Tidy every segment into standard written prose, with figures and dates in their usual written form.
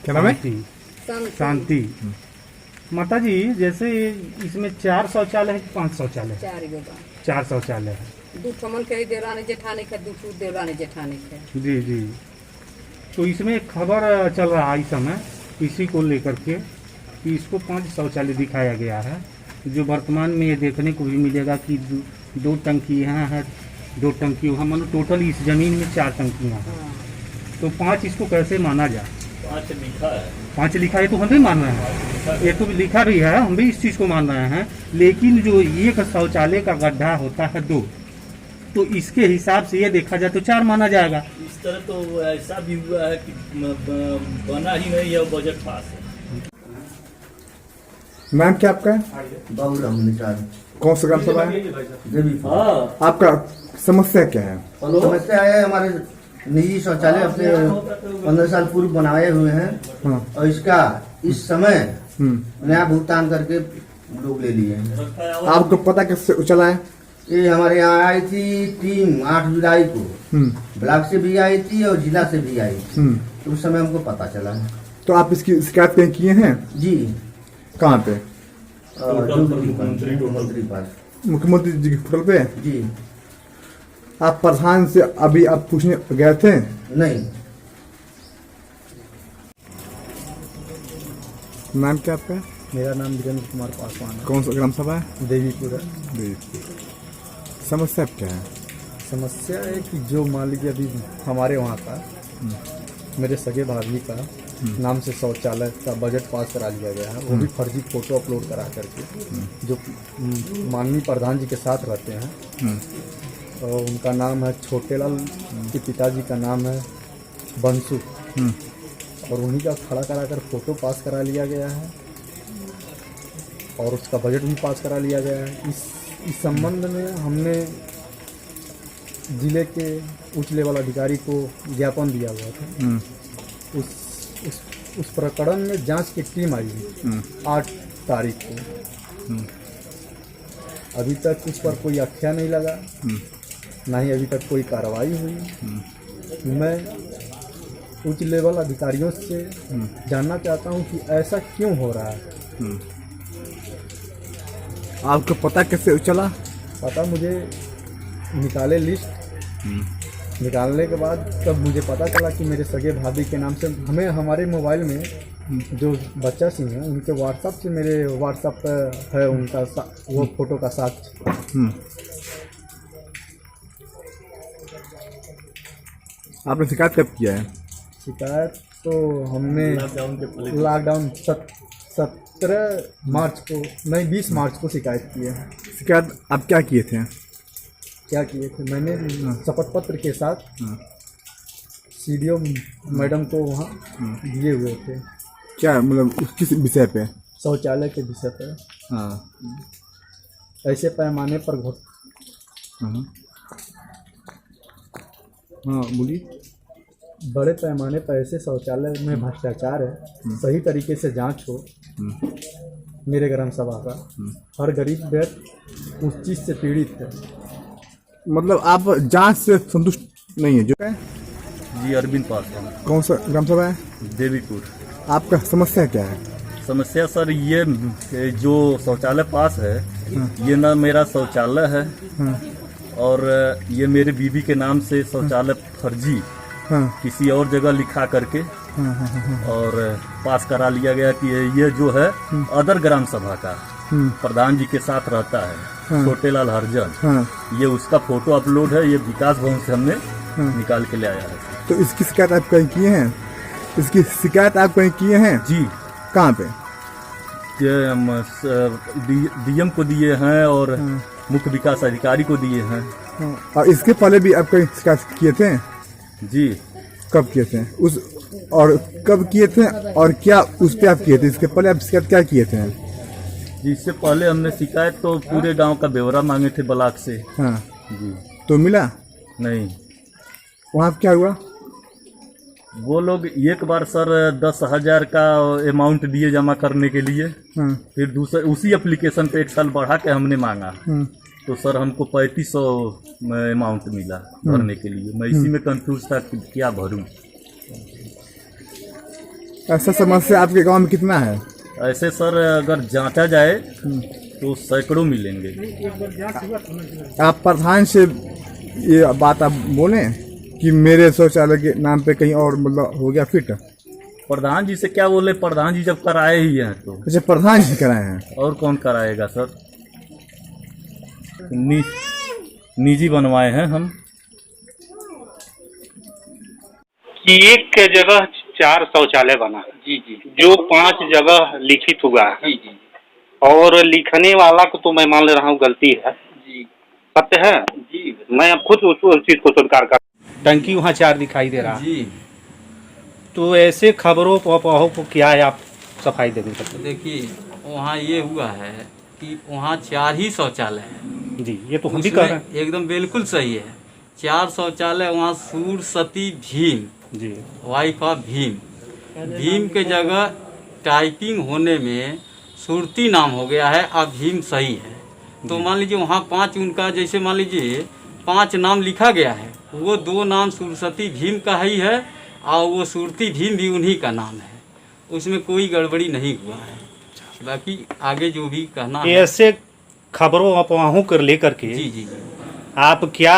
क्या नाम है? शांति। माता जी, जैसे इसमें 4 शौचालय है कि 5 शौचालय है? 4 शौचालय है। 2 ठमन के देवरानी जेठानी के 2 देवरानी जेठानी के। जी जी। तो इसमें एक खबर चल रहा है इस समय इसी को लेकर के कि इसको 5 शौचालय दिखाया गया है, जो वर्तमान में ये देखने को भी मिलेगा कि 2 टंकी यहाँ है, 2 टंकी वहाँ, मतलब टोटल इस जमीन में 4 टंकियाँ हैं। तो 5 इसको कैसे माना जाए? 5 लिखा है तो हम भी मान रहे हैं, ये तो लिखा भी है, हम भी इस चीज़ को मान रहे हैं। लेकिन जो एक शौचालय का गड्ढा होता है 2, तो इसके हिसाब से ये देखा जाए तो 4 माना जाएगा। इस तरह तो ऐसा भी हुआ है कि बना ही नहीं है, बजट पास है। नाम क्या आपका? बाबूराम निचार। कौन सा ग्राम सभा है? देवीपुर। आपका समस्या क्या है? समस्या है, हमारे निजी शौचालय अपने 15 साल पूर्व बनाए हुए हैं। हाँ। और इसका इस समय नया भुगतान करके लोग ले लिए हैं। आपको पता कैसे चला है? ये हमारे यहाँ आई थी टीम 8 जुलाई को, ब्लॉक से भी आई थी और जिला से भी आई थी। तो उस समय हमको पता चला है। तो आप इसकी शिकायत कहीं किए हैं? जी। कहाँ पे? मुख्यमंत्री पास। मुख्यमंत्री जी के पोर्टल पे? जी। आप प्रधान से अभी आप पूछने गए थे? नहीं। नाम क्या आपका? मेरा नाम वीरेंद्र कुमार पासवान है। कौन सा ग्राम सभा है? देवीपुर है। देवीपुर। समस्या क्या है? समस्या है कि जो मान लीजिए अभी हमारे वहाँ का मेरे सगे भाभी का नाम से शौचालय का बजट पास करा लिया गया है, वो भी फर्जी फोटो अपलोड करा करके, जो माननीय प्रधान जी के साथ रहते हैं। और उनका नाम है छोटेलाल, के पिताजी का नाम है बंसु, और उन्हीं का खड़ा करा कर फोटो पास करा लिया गया है और उसका बजट भी पास करा लिया गया है। इस संबंध में हमने जिले के उच्च लेवल अधिकारी को ज्ञापन दिया हुआ था। उस प्रकरण में जांच की टीम आई 8 तारीख को। अभी तक उस पर कोई आख्या नहीं लगा, ना ही अभी तक कोई कार्रवाई हुई। मैं उच्च लेवल अधिकारियों से जानना चाहता हूं कि ऐसा क्यों हो रहा है। आपको पता कैसे चला? पता मुझे निकाले लिस्ट, निकालने के बाद तब मुझे पता चला कि मेरे सगे भाभी के नाम से हमें हमारे मोबाइल में जो बच्चा सिंह है उनके व्हाट्सएप से, मेरे व्हाट्सएप पर है उनका वो फोटो का साक्ष्य। आपने शिकायत कब किया है? शिकायत तो हमने लॉकडाउन 17 मार्च को नहीं 20 मार्च को शिकायत की है। शिकायत आप क्या किए थे? क्या किए थे? मैंने शपथ पत्र के साथ सीडीओ मैडम को वहाँ दिए हुए थे। क्या मतलब किस विषय पे? शौचालय के विषय पर। हाँ। ऐसे पैमाने पर हाँ बोलिए। बड़े पैमाने पर ऐसे शौचालय में भ्रष्टाचार है, सही तरीके से जांच हो। मेरे ग्राम सभा का हर गरीब व्यक्ति उस चीज़ से पीड़ित है। मतलब आप जांच से संतुष्ट नहीं है? जो है जी, अरविंद पासवान। कौन सा ग्राम सभा है? देवीपुर। आपका समस्या क्या है? समस्या सर ये जो शौचालय पास है, ये ना मेरा शौचालय है और ये मेरे बीवी के नाम से शौचालय फर्जी किसी और जगह लिखा करके और पास करा लिया गया कि ये जो है अदर ग्राम सभा का प्रधान जी के साथ रहता है, छोटेलाल हरजन। ये उसका फोटो अपलोड है, ये विकास भवन से हमने निकाल के ले आया है। तो इसकी शिकायत आप कहीं किए हैं? इसकी शिकायत आप कहीं किए हैं? जी। कहाँ पे? डीएम को दिए हैं और मुख्य विकास अधिकारी को दिए हैं। और इसके पहले भी आप कहीं शिकायत किए थे? जी। कब किए थे? और कब किए थे और क्या उस पे आप किए थे? इसके पहले आप शिकायत क्या किए थे? इससे पहले हमने शिकायत तो पूरे गांव का ब्यौरा मांगे थे ब्लॉक से। हाँ जी। तो मिला नहीं। वहाँ क्या हुआ? वो लोग एक बार सर 10,000 का अमाउंट दिए जमा करने के लिए। फिर दूसरे उसी एप्लीकेशन पे 1 साल बढ़ा के हमने मांगा तो सर हमको 3500 अमाउंट मिला भरने के लिए। मैं इसी में कंफ्यूज था कि क्या भरूं। ऐसा समस्या आपके गांव में कितना है? ऐसे सर अगर जांचा जाए तो सैकड़ों मिलेंगे। आप प्रधान से ये बात आप बोले कि मेरे शौचालय के नाम पे कहीं और मतलब हो गया फिट? प्रधान जी से क्या बोले, प्रधान जी जब कराए ही हैं तो अच्छा, प्रधान जी कराए हैं। और कौन कराएगा सर? निजी बनवाए हैं हम। कि एक जगह 4 शौचालय बना है जी जी जो 5 जगह लिखित हुआ है, जी जी और लिखने वाला को तो मैं मान ले रहा हूँ गलती है, जी सत्य है। जी मैं अब खुद उस चीज को स्वीकार कर, टंकी वहाँ 4 दिखाई दे रहा है, जी। तो ऐसे खबरों अफवाहों को क्या है आप सफाई देने का? देखिए वहाँ ये हुआ है कि वहाँ 4 ही शौचालय है। जी, ये तो हम भी कह रहे हैं। एकदम बिल्कुल सही है, 4 शौचालय वहाँ सूरसती भीम, जी, वाइफ ऑफ भीम, भीम के जगह टाइपिंग होने में सुरती नाम हो गया है, अब भीम सही है। तो मान लीजिए वहाँ 5 उनका, जैसे मान लीजिए 5 नाम लिखा गया है, वो 2 नाम सूरसती भीम का ही है और वो सुरती भीम भी उन्हीं का नाम है, उसमें कोई गड़बड़ी नहीं हुआ है। बाकी आगे जो भी कहना है, ऐसे खबरों अफवाहों को लेकर के जी जी जी आप क्या,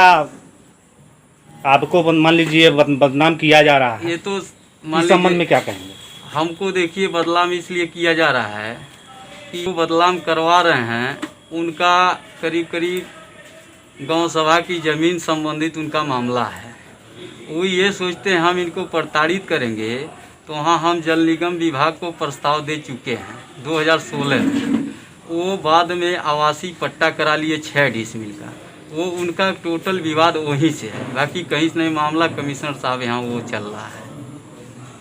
आपको मान लीजिए बदनाम किया जा रहा है, ये तो इस मान संबंध में लीजिए क्या कहेंगे? हमको देखिए बदलाम इसलिए किया जा रहा है कि वो बदलाम करवा रहे हैं, उनका करीब करीब गांव सभा की ज़मीन संबंधित उनका मामला है। वो ये सोचते हैं हम इनको प्रताड़ित करेंगे, तो वहाँ हम जल निगम विभाग को प्रस्ताव दे चुके हैं 2016 में। वो बाद में आवासीय पट्टा करा लिए 6 डिसमिल का, वो उनका टोटल विवाद वहीं से है, बाकी कहीं से नहीं मामला कमिश्नर साहब यहाँ वो चल रहा है।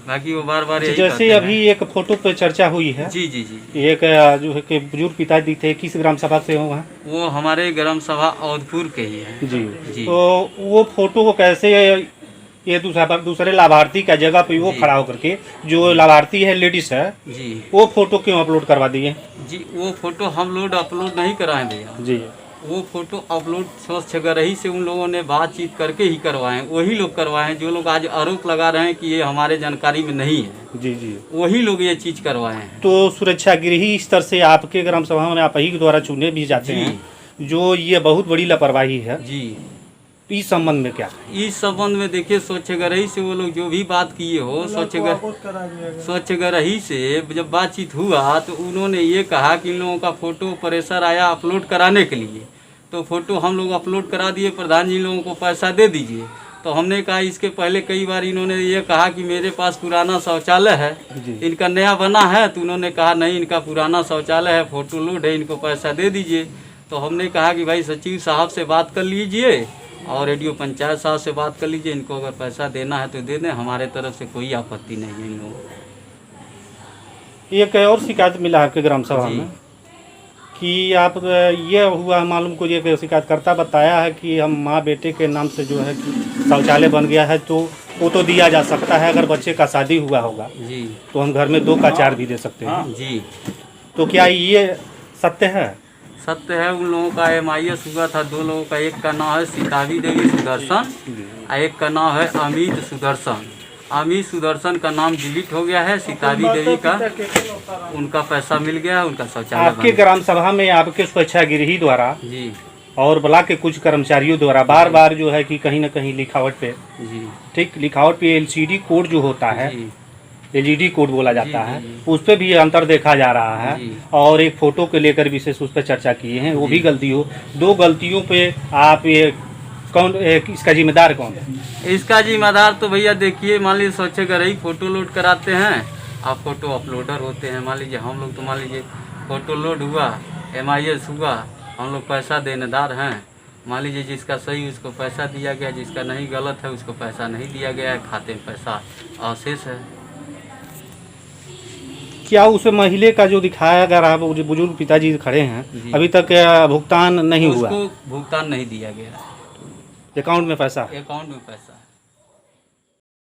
बाकी वो बार बार यही जैसे कहते अभी एक फोटो पे चर्चा हुई है, जी जी जी, एक जो है कि बुजुर्ग पिताजी थे, किस ग्राम सभा से हो वहाँ? वो हमारे ग्राम सभा औदपुर के ही है। जी जी। तो वो फोटो को कैसे ये दूसरे लाभार्थी का जगह पे वो जी। खड़ा होकर के, जो लाभार्थी है लेडीज है, जी वो फोटो क्यों अपलोड करवा दिए? जी, वो फोटो हम लोग अपलोड नहीं कराए भैया, जी, वो फोटो अपलोड स्वच्छगरही से उन लोगों ने बातचीत करके ही करवाए, वही लोग करवाए हैं। जो लोग आज आरोप लगा रहे हैं कि ये हमारे जानकारी में नहीं है, जी जी, वही लोग ये चीज़ करवाए हैं। तो सुरक्षा गृही स्तर से आपके ग्राम सभा में आप ही के द्वारा चुने भी जाते जी। हैं, जो ये बहुत बड़ी लापरवाही है, जी, इस संबंध में क्या? इस संबंध में देखिए स्वच्छगरही से वो लोग जो भी बात किए हो, स्वच्छगरही से जब बातचीत हुआ तो उन्होंने ये कहा कि इन लोगों का फोटो प्रेशर आया अपलोड कराने के लिए, तो फोटो हम लोग अपलोड करा दिए, प्रधान जी लोगों को पैसा दे दीजिए। तो हमने कहा, इसके पहले कई बार इन्होंने ये कहा कि मेरे पास पुराना शौचालय है, इनका नया बना है, तो उन्होंने कहा नहीं इनका पुराना शौचालय है, फोटो लोड है, इनको पैसा दे दीजिए। तो हमने कहा कि भाई सचिव साहब से बात कर लीजिए और रेडियो पंचायत साहब से बात कर लीजिए, इनको अगर पैसा देना है तो दे दें, हमारे तरफ से कोई आपत्ति नहीं है इन लोगों को। एक और शिकायत मिला आपके ग्राम सभा जी। में कि आप ये हुआ मालूम को, ये शिकायतकर्ता बताया है कि हम माँ बेटे के नाम से जो है कि शौचालय बन गया है, तो वो तो दिया जा सकता है, अगर बच्चे का शादी हुआ होगा जी तो हम घर में 2 का 4 भी दे सकते हैं। जी, तो क्या ये सत्य है? सत्य है। उन लोगों का MIS हुआ था 2 लोगों का, एक का नाम है सीतावी देवी सुदर्शन और एक का नाम है अमित सुदर्शन। अमित सुदर्शन का नाम डिलीट हो गया है, सीतावी देवी का उनका पैसा मिल गया, उनका शौचालय आपके ग्राम सभा में आपके स्वच्छागृही द्वारा जी और ब्लॉक के कुछ कर्मचारियों द्वारा बार बार जो है कि कहीं ना कहीं लिखावट पे, जी ठीक, लिखावट पे LCD कोड जो होता है, जी LED कोड बोला जाता जी, है, जी। उस पर भी अंतर देखा जा रहा है, जी। और एक फोटो को लेकर विशेष उस पर चर्चा किए हैं, वो भी गलती हो। 2 गलतियों पे आप ये कौन, इसका जिम्मेदार कौन है? इसका जिम्मेदार तो भैया देखिए, मान लीजिए स्वच्छगरही फोटो लोड कराते हैं, आप फोटो अपलोडर होते हैं। मान लीजिए हम लोग तो मान लीजिए फोटो लोड हुआ, MIS हुआ, हम लोग पैसा देनेदार हैं। मान लीजिए जिसका सही उसको पैसा दिया गया, जिसका नहीं गलत है उसको पैसा नहीं दिया गया है, खाते में पैसा अवशेष है। क्या उस महिले का जो दिखाया जा रहा है, वो जो बुजुर्ग पिताजी खड़े हैं, जी। अभी तक भुगतान नहीं हुआ, उसको भुगतान नहीं दिया गया, अकाउंट में पैसा? अकाउंट में पैसा है।